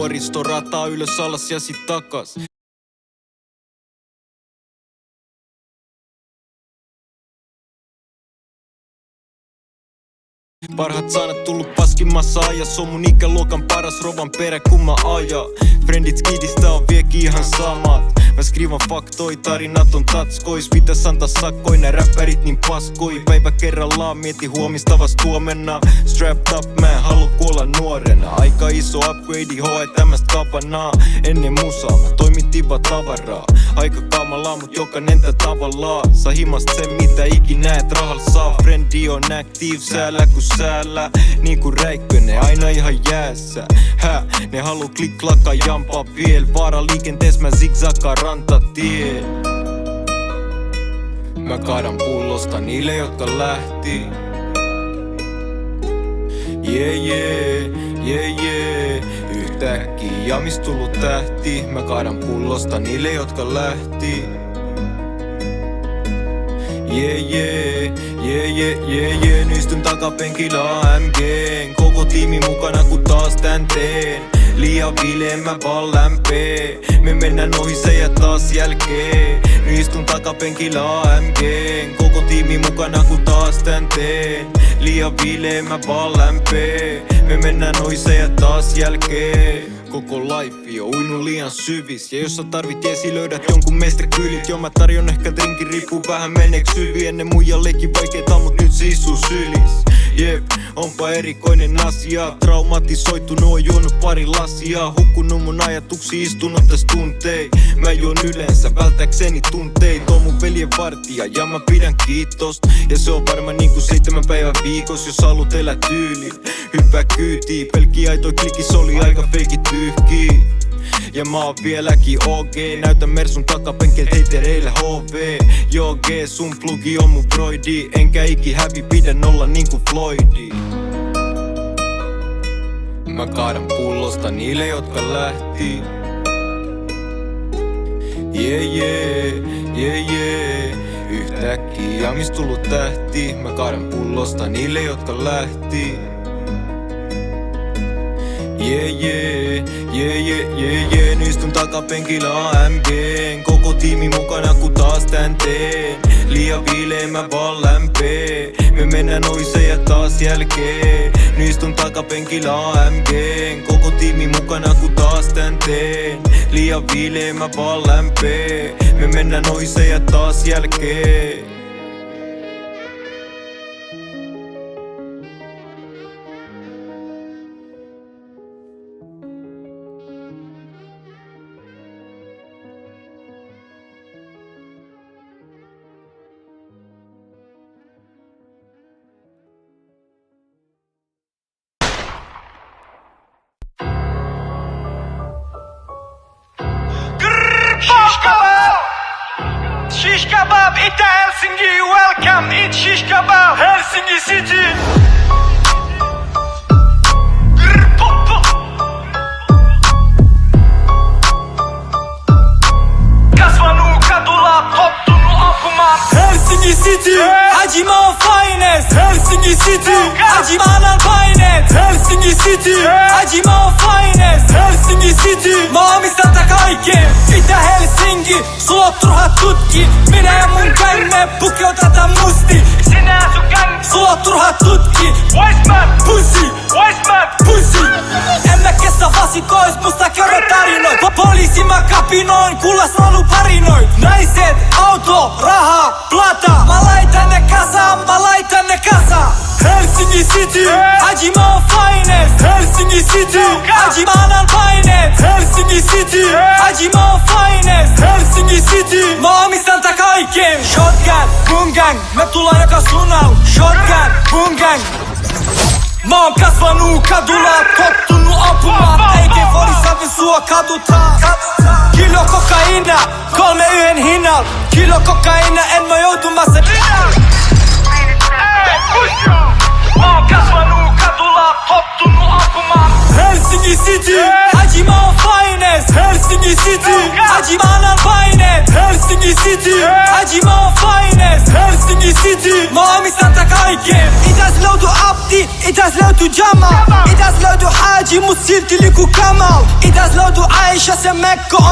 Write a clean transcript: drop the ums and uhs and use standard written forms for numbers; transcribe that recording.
vuoristorataa ylös alas ja sit takas. Parhaat sanat tullut paskimmassa ajassa. On mun ikäluokan paras rovan perä kun mä ajan. Friendit skidistä on vieläkin ihan samat. Mä skrivan faktoi, tarinat on tatskois. Pitäis antaa sakkoi, nää räppärit niin paskoi. Päivä kerrallaan mieti huomista vast huomenna. Strapped up, mä en halua kuolla nuorena. Aika iso upgrade, hoe tämmöstä kapanaa. Ennen musaa mä toimin tiba tavaraa. Aika kamalaa, mut jokainen tää tavallaan. Saa himast sen mitä ikinä et rahal saa. Friendi on active, säällä kun säällä. Niinku Räikkönen, aina ihan jäässä. Ne haluu klikklaka jampaa viel. Vaara liikentees mä zigzaggaan rantatien. Mä kaadan pullosta niille jotka lähti. Yeah. Yhtäkkiä jamis tullut tähti. Mä kaadan pullosta niille jotka lähti. Yeah. Nystyn takapenkillä AMG:n. Koko tiimi mukana kun taas tän teen. Liian vileen mä vaan lämpee. Me mennään ohi se ja taas jälkeen. Nystyn takapenkillä AMG:n. Koko tiimi mukana kun taas tän teen. Liian vileen mä vaan lämpee. Me mennään ohi se ja taas jälkeen. Koko life on uinut liian syvis. Ja jos sä tarvit esi löydät jonkun mestarikylit. Jo mä tarjon ehkä drinkin riippuu vähän meneeks syvi. Ennen muijallekin vaikeeta mut nyt se istuu sylis. Jep, onpa erikoinen asia. Traumatisoitunut on juonut pari lasia. Hukkunut mun ajatuksi istunut täs tuntei. Mä juon yleensä välttääkseni tunteit. On mun veljen vartija ja mä pidän kiitosta. Ja se on varma niinku 7 päivän viikos. Jos haluut elää tyyli, hyppää kyytiin. Pelkki aitoi klikis oli aika feikit pyyhkii. Ja mä oon vieläkin OG. Näytän Mersun takapenkeltä heitereille HV. Joo G, sun plugi on mun broidi. Enkä iki hävi, pidän olla niinku Floydi. Mä kaadan pullosta niille jotka lähti. Yeah. Yhtäkkiä jamis tullut tähti. Mä kaadan pullosta niille jotka lähti. Yeah. Nystyn takapenkillä AMG:n. Koko tiimi mukana kun taas tän teen. Liian viileen mä vaan lämpee. Me mennään ohi se ja taas jälkeen. Nystyn takapenkillä AMG:n. Koko tiimi mukana kun taas tän teen. Liian viileen mä vaan lämpee. Me mennään ohi se ja taas jälkeen. Shish kebab, ita Helsinki, welcome, eat shish kebab, Helsinki City. Kasvanut kadulla, tottunut ampumaan, Helsinki City. Hajima on finest, Helsinki City. Hajima anal paineet, Helsinki City. Hajima on finest, Helsinki City. Mä omistan tää kaiken, itä Helsinki. Sulla on turha tutki, minä ja mun gang me pukeutetaan musti. Sinä ja sun gang, sulla on turha tutki. Weissman, pussy. En mä kestä vasikois, musta kerro tarinoit. Poliisi mä kapinoin, kullas laulu parinoit. Naiset, auto, raha, plata. Mä laitan ne kasaan, Helsinki City. Hajima on finest, Helsinki City. Hajima anal paineet, Helsinki City. Hajima on finest, Helsinki City. Mä omistan tää kaiken. Shotgun, boom gang, me tullaan joka suunnalla. Shotgun, boom gang. Mä oon kasvanut kadulla, tottunut ampumaan. AK-47 sua kadutaan. Kilo kokaina, 3 yhden hinnalla. Kilo kokaina, en mä joutumassa. Mä oon kasvanut kadulla, tottunut ampumaan. Helsinki City. Hajima on finest, Helsinki City. Hajima anal paineet, Helsinki City. Hajima on finest, Helsinki City. Mä omistan tää بايكن إذا سلوتو عبدي إذا سلوتو جمال إذا سلوتو حاجي مسيرتي لكو كمال إذا سلوتو عايشة سمكو